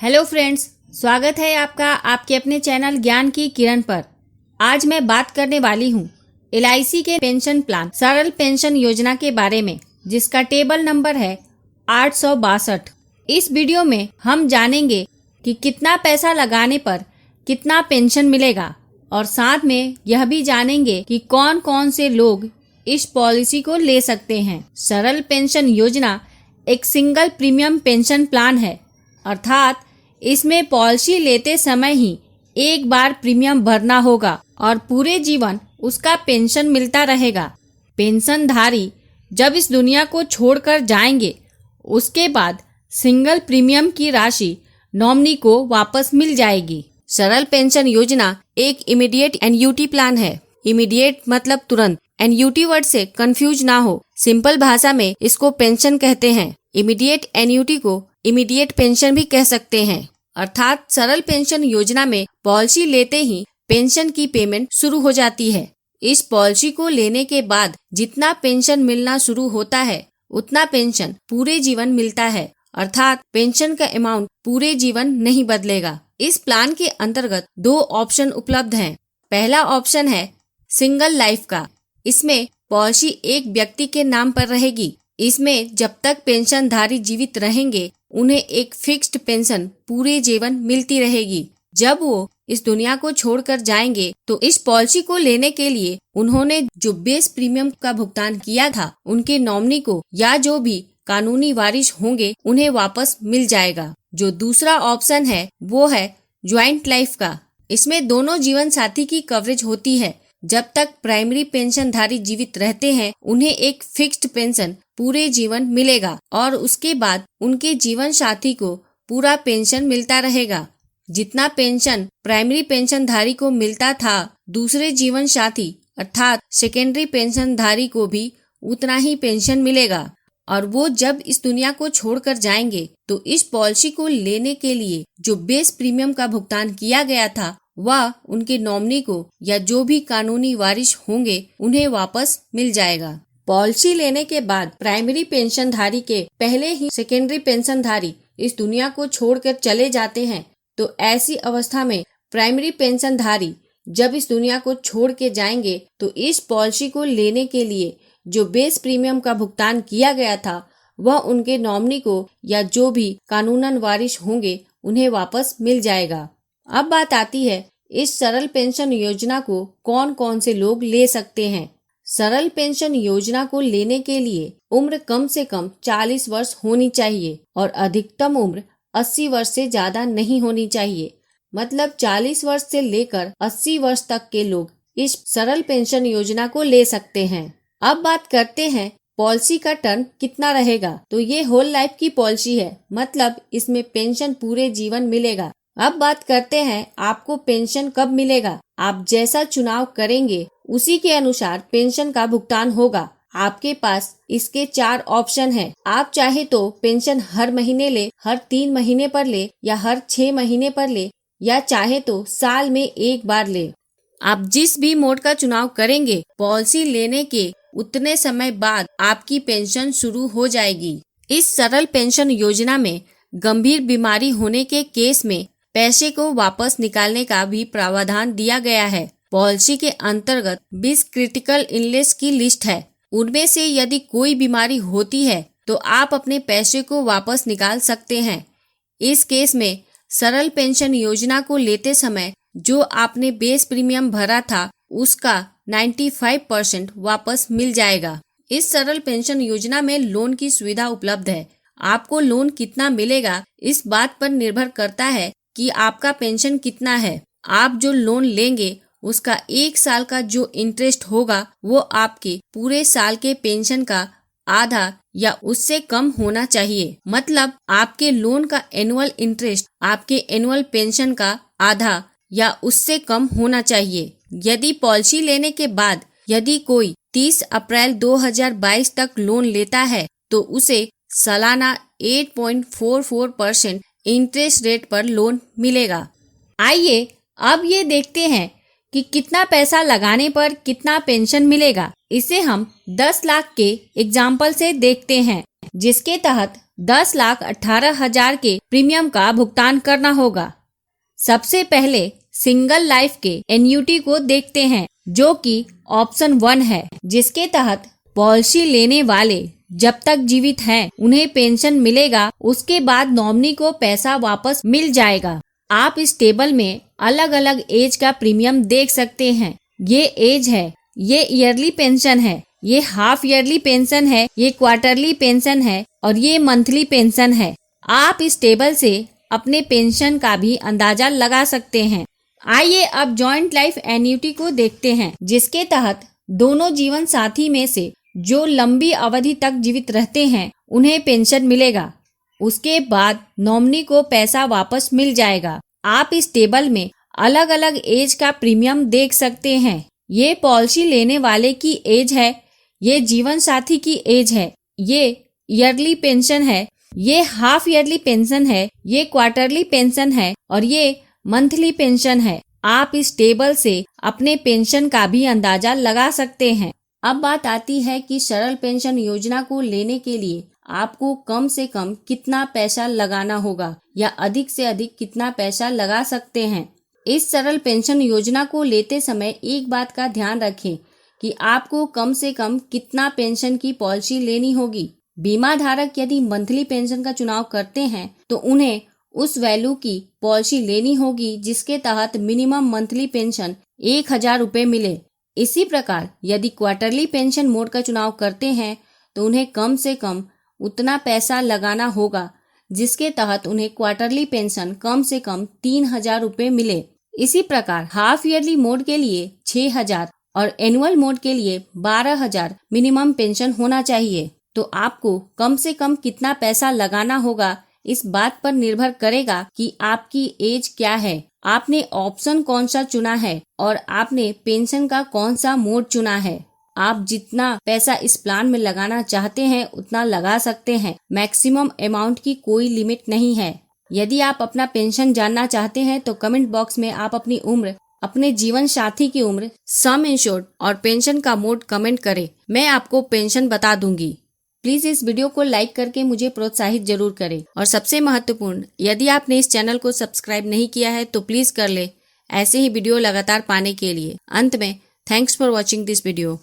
Hello friends, स्वागत है आपका आपके अपने चैनल ज्ञान की किरण पर। आज मैं बात करने वाली हूँ LIC के पेंशन प्लान सरल पेंशन योजना के बारे में, जिसका टेबल नंबर है 862। इस वीडियो में हम जानेंगे कि कितना पैसा लगाने पर कितना पेंशन मिलेगा और साथ में यह भी जानेंगे कि कौन कौन से लोग इस पॉलिसी को ले सकते हैं। सरल पेंशन योजना एक सिंगल प्रीमियम पेंशन प्लान है, अर्थात इसमें पॉलिसी लेते समय ही एक बार प्रीमियम भरना होगा और पूरे जीवन उसका पेंशन मिलता रहेगा। पेंशनधारी जब इस दुनिया को छोड़कर जाएंगे, उसके बाद सिंगल प्रीमियम की राशि नॉमिनी को वापस मिल जाएगी। सरल पेंशन योजना एक इमीडिएट एन्युटी प्लान है। इमीडिएट मतलब तुरंत, एन्युटी वर्ड से कंफ्यूज ना हो। सिंपल भाषा में इसको पेंशन कहते हैं। इमीडिएट एन्युटी को इमीडिएट पेंशन भी कह सकते हैं। अर्थात सरल पेंशन योजना में पॉलिसी लेते ही पेंशन की पेमेंट शुरू हो जाती है। इस पॉलिसी को लेने के बाद जितना पेंशन मिलना शुरू होता है, उतना पेंशन पूरे जीवन मिलता है। अर्थात पेंशन का अमाउंट पूरे जीवन नहीं बदलेगा। इस प्लान के अंतर्गत दो ऑप्शन उपलब्ध हैं। पहला ऑप्शन है सिंगल लाइफ का। इसमें पॉलिसी एक व्यक्ति के नाम पर रहेगी। इसमें जब तक पेंशनधारी जीवित रहेंगे, उन्हें एक फिक्स्ड पेंशन पूरे जीवन मिलती रहेगी। जब वो इस दुनिया को छोड़कर जाएंगे, तो इस पॉलिसी को लेने के लिए उन्होंने जो बेस प्रीमियम का भुगतान किया था, उनके नॉमिनी को या जो भी कानूनी वारिस होंगे, उन्हें वापस मिल जाएगा। जो दूसरा ऑप्शन है वो है ज्वाइंट लाइफ का। इसमें दोनों जीवन साथी की कवरेज होती है। जब तक प्राइमरी पेंशनधारी जीवित रहते हैं, उन्हें एक फिक्स्ड पेंशन पूरे जीवन मिलेगा और उसके बाद उनके जीवन साथी को पूरा पेंशन मिलता रहेगा। जितना पेंशन प्राइमरी पेंशनधारी को मिलता था, दूसरे जीवन साथी अर्थात सेकेंडरी पेंशनधारी को भी उतना ही पेंशन मिलेगा। और वो जब इस दुनिया को छोड़कर जाएंगे, तो इस पॉलिसी को लेने के लिए जो बेस प्रीमियम का भुगतान किया गया था, वह उनके नॉमिनी को या जो भी कानूनी वारिस होंगे, उन्हें वापस मिल जाएगा। पॉलिसी लेने के बाद प्राइमरी पेंशनधारी के पहले ही सेकेंडरी पेंशनधारी इस दुनिया को छोड़कर चले जाते हैं, तो ऐसी अवस्था में प्राइमरी पेंशनधारी जब इस दुनिया को छोड़ के जाएंगे, तो इस पॉलिसी को लेने के लिए जो बेस प्रीमियम का भुगतान किया गया था, वह उनके नॉमिनी को या जो भी कानूनन वारिस होंगे, उन्हें वापस मिल जाएगा। अब बात आती है इस सरल पेंशन योजना को कौन कौन से लोग ले सकते हैं। सरल पेंशन योजना को लेने के लिए उम्र कम से कम 40 वर्ष होनी चाहिए और अधिकतम उम्र 80 वर्ष से ज्यादा नहीं होनी चाहिए। मतलब 40 वर्ष से लेकर 80 वर्ष तक के लोग इस सरल पेंशन योजना को ले सकते हैं। अब बात करते हैं पॉलिसी का टर्म कितना रहेगा। तो ये होल लाइफ की पॉलिसी है, मतलब इसमें पेंशन पूरे जीवन मिलेगा। अब बात करते हैं आपको पेंशन कब मिलेगा। आप जैसा चुनाव करेंगे, उसी के अनुसार पेंशन का भुगतान होगा। आपके पास इसके 4 ऑप्शन हैं। आप चाहे तो पेंशन हर महीने ले, हर 3 महीने पर ले या हर 6 महीने पर ले, या चाहे तो साल में एक बार ले। आप जिस भी मोड का चुनाव करेंगे, पॉलिसी लेने के उतने समय बाद आपकी पेंशन शुरू हो जाएगी। इस सरल पेंशन योजना में गंभीर बीमारी होने के केस में पैसे को वापस निकालने का भी प्रावधान दिया गया है। पॉलिसी के अंतर्गत 20 क्रिटिकल इलनेस की लिस्ट है। उनमें से यदि कोई बीमारी होती है, तो आप अपने पैसे को वापस निकाल सकते हैं। इस केस में सरल पेंशन योजना को लेते समय जो आपने बेस प्रीमियम भरा था, उसका 95% वापस मिल जाएगा। इस सरल पेंशन योजना में लोन की सुविधा उपलब्ध है। आपको लोन कितना मिलेगा, इस बात पर निर्भर करता है कि आपका पेंशन कितना है। आप जो लोन लेंगे, उसका 1 साल का जो इंटरेस्ट होगा, वो आपके पूरे साल के पेंशन का आधा या उससे कम होना चाहिए। मतलब आपके लोन का एनुअल इंटरेस्ट आपके एनुअल पेंशन का आधा या उससे कम होना चाहिए। यदि पॉलिसी लेने के बाद यदि कोई 30 अप्रैल 2022 तक लोन लेता है, तो उसे सालाना 8.44% इंटरेस्ट रेट पर लोन मिलेगा। आइए अब ये देखते हैं कि कितना पैसा लगाने पर कितना पेंशन मिलेगा। इसे हम 10 लाख के एग्जाम्पल से देखते हैं, जिसके तहत 10,18,000 के प्रीमियम का भुगतान करना होगा। सबसे पहले सिंगल लाइफ के एन्युटी को देखते हैं, जो कि ऑप्शन 1 है, जिसके तहत पॉलिसी लेने वाले जब तक जीवित हैं उन्हें पेंशन मिलेगा, उसके बाद नॉमिनी को पैसा वापस मिल जाएगा। आप इस टेबल में अलग अलग एज का प्रीमियम देख सकते हैं। ये एज है, ये ईयरली पेंशन है, ये हाफ ईयरली पेंशन है, ये क्वार्टरली पेंशन है और ये मंथली पेंशन है। आप इस टेबल से अपने पेंशन का भी अंदाजा लगा सकते हैं। आइए अब जॉइंट लाइफ एन्युटी को देखते हैं, जिसके तहत दोनों जीवन साथी में से जो लंबी अवधि तक जीवित रहते हैं उन्हें पेंशन मिलेगा। उसके बाद नॉमिनी को पैसा वापस मिल जाएगा। आप इस टेबल में अलग अलग एज का प्रीमियम देख सकते हैं। ये पॉलिसी लेने वाले की एज है, ये जीवन साथी की एज है, ये ईयरली पेंशन है, ये हाफ ईयरली पेंशन है, ये क्वार्टरली पेंशन है और ये मंथली पेंशन है। आप इस टेबल से अपने पेंशन का भी अंदाजा लगा सकते हैं। अब बात आती है कि सरल पेंशन योजना को लेने के लिए आपको कम से कम कितना पैसा लगाना होगा या अधिक से अधिक कितना पैसा लगा सकते हैं। इस सरल पेंशन योजना को लेते समय एक बात का ध्यान रखें कि आपको कम से कम कितना पेंशन की पॉलिसी लेनी होगी। बीमा धारक यदि मंथली पेंशन का चुनाव करते हैं तो उन्हें उस वैल्यू की पॉलिसी लेनी होगी जिसके तहत मिनिमम मंथली पेंशन 1,000 रुपए मिले। इसी प्रकार यदि क्वार्टरली पेंशन मोड का चुनाव करते हैं तो उन्हें कम से कम उतना पैसा लगाना होगा जिसके तहत उन्हें क्वार्टरली पेंशन कम से कम 3,000 रुपए मिले। इसी प्रकार हाफ ईयरली मोड के लिए 6,000 और एनुअल मोड के लिए 12,000 मिनिमम पेंशन होना चाहिए। तो आपको कम से कम कितना पैसा लगाना होगा इस बात पर निर्भर करेगा कि आपकी एज क्या है, आपने ऑप्शन कौन सा चुना है और आपने पेंशन का कौन सा मोड चुना है। आप जितना पैसा इस प्लान में लगाना चाहते हैं उतना लगा सकते हैं। मैक्सिमम अमाउंट की कोई लिमिट नहीं है। यदि आप अपना पेंशन जानना चाहते हैं तो कमेंट बॉक्स में आप अपनी उम्र, अपने जीवन साथी की उम्र, सम इंश्योर्ड और पेंशन का मोड कमेंट करें। मैं आपको पेंशन बता दूंगी। प्लीज इस वीडियो को लाइक करके मुझे प्रोत्साहित जरूर करें। और सबसे महत्वपूर्ण, यदि आपने इस चैनल को सब्सक्राइब नहीं किया है तो प्लीज कर ले, ऐसे ही वीडियो लगातार पाने के लिए। अंत में thanks for watching this video.